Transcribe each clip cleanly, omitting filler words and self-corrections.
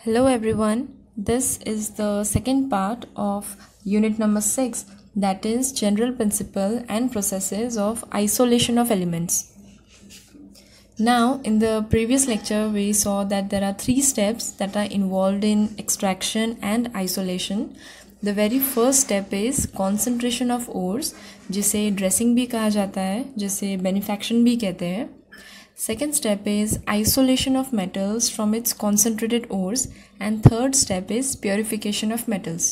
Hello everyone, this is the second part of unit number 6, that is general principle and processes of isolation of elements. Now in the previous lecture we saw that there are 3 steps that are involved in extraction and isolation. The very first step is concentration of ores, जिसे dressing भी कहा जाता है, जिसे benefaction भी कहते हैं. Second step is isolation of metals from its concentrated ores and third step is purification of metals.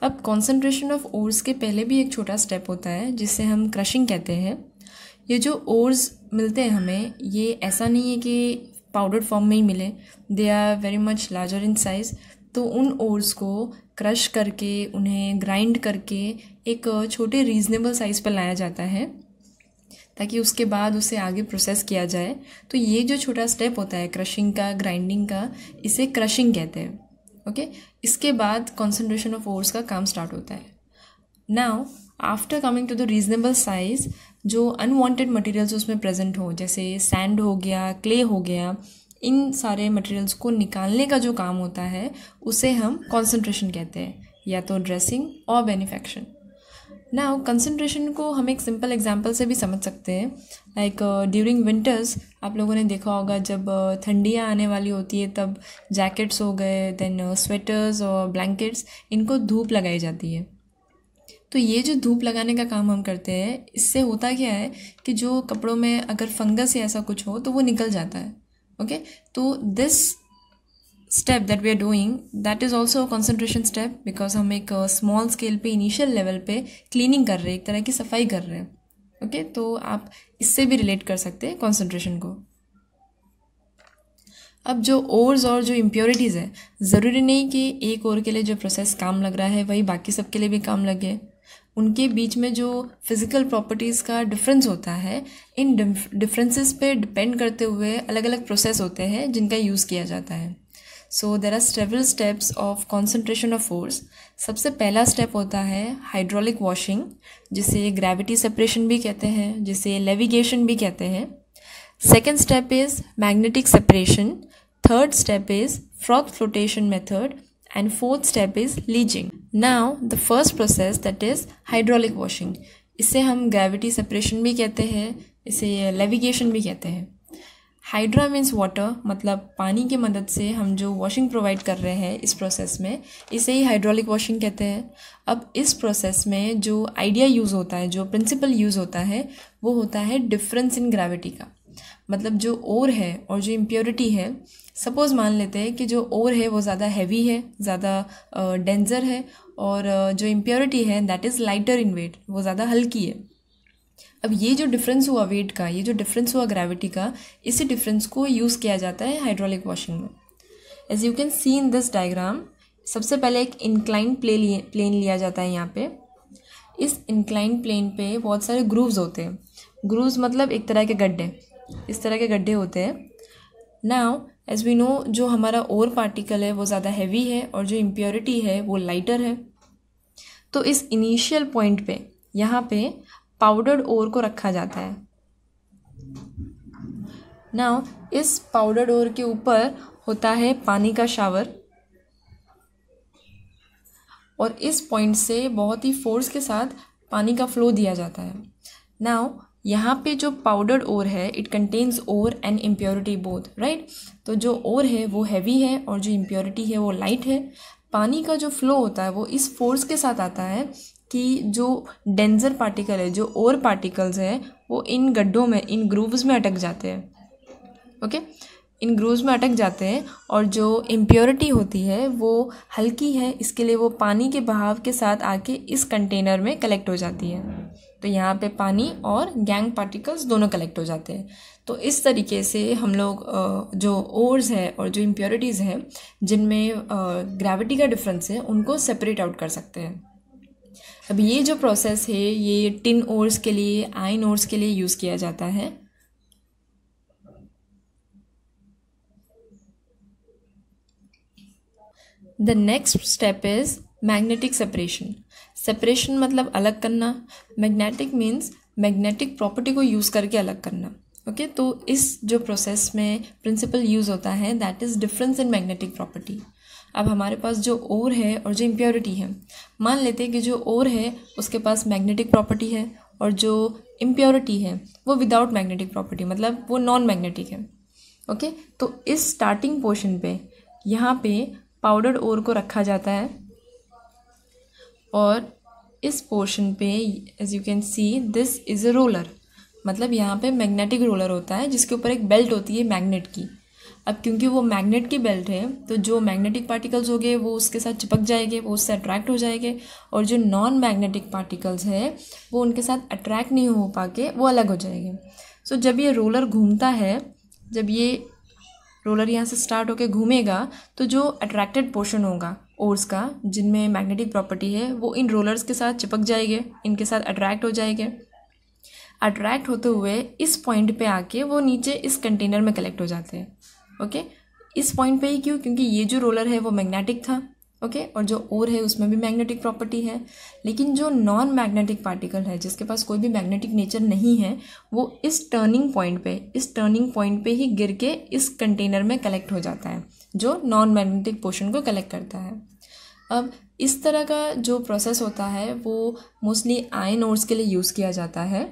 अब concentration of ores के पहले भी एक छोटा step होता है जिसे हम crushing कहते हैं. ये जो ores मिलते हैं हमें, ये ऐसा नहीं है कि powdered form में ही मिले, they are very much larger in size. तो उन ores को crush करके उन्हें grind करके एक छोटे reasonable size पर लाया जाता है ताकि उसके बाद उसे आगे प्रोसेस किया जाए. तो ये जो छोटा स्टेप होता है क्रशिंग का, ग्राइंडिंग का, इसे क्रशिंग कहते हैं. ओके, इसके बाद कॉन्सेंट्रेशन ऑफ ओर्स का काम स्टार्ट होता है. Now after coming to the reasonable size, जो अनवांटेड मटेरियल्स उसमें प्रेजेंट हो, जैसे सैंड हो गया, क्ले हो गया, इन सारे मटेरियल्स को निकालने का जो काम होता है उसे हम कॉन्सेंट्रेशन कहते हैं, या तो ड्रेसिंग और बेनिफैक्शन. नाउ कंसंट्रेशन को हम एक सिंपल एग्जांपल से भी समझ सकते हैं. लाइक ड्यूरिंग विंटर्स आप लोगों ने देखा होगा जब ठंडियाँ आने वाली होती है तब जैकेट्स हो गए, देन स्वेटर्स और ब्लैंकेट्स, इनको धूप लगाई जाती है. तो ये जो धूप लगाने का काम हम करते हैं, इससे होता क्या है कि जो कपड़ों में अगर फंगस या ऐसा कुछ हो तो वो निकल जाता है. ओके, तो this step that we are doing, that is also a concentration step, because हम एक small scale पे initial level पे cleaning कर रहे हैं, एक तरह की सफाई कर रहे हैं. ओके, तो आप इससे भी relate कर सकते हैं concentration को. अब जो ores और जो impurities है, ज़रूरी नहीं कि एक और के लिए जो प्रोसेस काम लग रहा है वही बाकी सब के लिए भी काम लगे. उनके बीच में जो फिज़िकल प्रॉपर्टीज़ का डिफरेंस होता है, इन डिफरेंसेस पे डिपेंड करते हुए अलग अलग प्रोसेस होते हैं जिनका यूज़ किया जाता है. So there are several steps of concentration of ores. सबसे पहला स्टेप होता है हाइड्रोलिक वॉशिंग, जिसे ग्रेविटी सेपरेशन भी कहते हैं, जिसे लेविगेशन भी कहते हैं. Second step is magnetic separation. Third step is froth flotation method and fourth step is leaching. Now the first process that is hydraulic washing, इसे हम ग्रेविटी सेपरेशन भी कहते हैं, इसे लेविगेशन भी कहते हैं. हाइड्रा मीन्स वाटर, मतलब पानी की मदद से हम जो वॉशिंग प्रोवाइड कर रहे हैं इस प्रोसेस में, इसे ही हाइड्रोलिक वॉशिंग कहते हैं. अब इस प्रोसेस में जो आइडिया यूज़ होता है, जो प्रिंसिपल यूज़ होता है, वो होता है डिफरेंस इन ग्रेविटी का. मतलब जो ओर है और जो इम्प्योरिटी है, सपोज़ मान लेते हैं कि जो ओर है वो ज़्यादा हैवी है, ज़्यादा डेंजर है, और जो इम्प्योरिटी है that is lighter in weight, वो ज़्यादा हल्की है. अब ये जो डिफरेंस हुआ वेट का, ये जो डिफरेंस हुआ ग्रेविटी का, इसी डिफरेंस को यूज़ किया जाता है हाइड्रोलिक वॉशिंग में. As you can see in this diagram, सबसे पहले एक इंक्लाइन प्लेन लिया जाता है. यहाँ पे इस इंक्लाइन प्लेन पे बहुत सारे ग्रूव्स होते हैं. ग्रूव्स मतलब एक तरह के गड्ढे, इस तरह के गड्ढे होते हैं. नाउ एज वी नो, जो हमारा ओर पार्टिकल है वो ज़्यादा हैवी है और जो इम्प्योरिटी है वो लाइटर है. तो इस इनिशियल पॉइंट पे यहाँ पे पाउडर्ड ओर को रखा जाता है. नाउ इस पाउडर्ड ओर के ऊपर होता है पानी का शावर, और इस पॉइंट से बहुत ही फोर्स के साथ पानी का फ्लो दिया जाता है. नाउ यहाँ पे जो पाउडर्ड ओर है, it contains ore and impurity both, right. तो जो ओर है वो हैवी है और जो इम्प्योरिटी है वो लाइट है. पानी का जो फ्लो होता है वो इस फोर्स के साथ आता है कि जो डेंजर पार्टिकल है, जो ओर पार्टिकल्स हैं, वो इन गड्ढों में, इन ग्रूव्स में अटक जाते हैं. ओके, इन ग्रूव्स में अटक जाते हैं, और जो इम्प्योरिटी होती है वो हल्की है, इसके लिए वो पानी के बहाव के साथ आके इस कंटेनर में कलेक्ट हो जाती है. तो यहाँ पे पानी और गैंग पार्टिकल्स दोनों कलेक्ट हो जाते हैं. तो इस तरीके से हम लोग जो ओर्स है और जो इम्प्योरिटीज़ हैं जिनमें ग्रेविटी का डिफरेंस है, उनको सेपरेट आउट कर सकते हैं. अब ये जो प्रोसेस है ये टिन ओर्स के लिए, आयन ओर्स के लिए यूज़ किया जाता है. The next step is magnetic separation. Separation मतलब अलग करना. मैग्नेटिक मीन्स मैग्नेटिक प्रॉपर्टी को यूज़ करके अलग करना. ओके तो इस जो प्रोसेस में प्रिंसिपल यूज़ होता है that is difference in magnetic property. अब हमारे पास जो ओर है और जो इम्प्योरिटी है, मान लेते हैं कि जो ओर है उसके पास मैग्नेटिक प्रॉपर्टी है और जो इम्प्योरिटी है वो विदाउट मैग्नेटिक प्रॉपर्टी, मतलब वो नॉन मैग्नेटिक है। ओके तो इस स्टार्टिंग पोर्शन पे यहाँ पे पाउडर्ड ओर को रखा जाता है और इस पोर्शन पे as you can see this is a roller, मतलब यहाँ पे मैग्नेटिक रोलर होता है जिसके ऊपर एक बेल्ट होती है मैग्नेट की। अब क्योंकि वो मैग्नेट की बेल्ट है तो जो मैग्नेटिक पार्टिकल्स हो गए वो उसके साथ चिपक जाएंगे, वो उससे अट्रैक्ट हो जाएंगे, और जो नॉन मैग्नेटिक पार्टिकल्स है वो उनके साथ अट्रैक्ट नहीं हो पाके वो अलग हो जाएंगे। सो जब ये रोलर घूमता है, जब ये रोलर यहाँ से स्टार्ट होकर घूमेगा तो जो अट्रैक्टेड पोर्शन होगा ओर्स का जिनमें मैग्नेटिक प्रॉपर्टी है वो इन रोलर्स के साथ चिपक जाएंगे, इनके साथ अट्रैक्ट हो जाएंगे। अट्रैक्ट होते हुए इस पॉइंट पे आके वो नीचे इस कंटेनर में कलेक्ट हो जाते हैं। ओके इस पॉइंट पे ही क्यों? क्योंकि ये जो रोलर है वो मैग्नेटिक था। ओके और जो ओर है उसमें भी मैग्नेटिक प्रॉपर्टी है, लेकिन जो नॉन मैग्नेटिक पार्टिकल है जिसके पास कोई भी मैग्नेटिक नेचर नहीं है वो इस टर्निंग पॉइंट पे ही गिर के इस कंटेनर में कलेक्ट हो जाता है जो नॉन मैग्नेटिक पोर्शन को कलेक्ट करता है। अब इस तरह का जो प्रोसेस होता है वो मोस्टली आयन ओर्स के लिए यूज़ किया जाता है।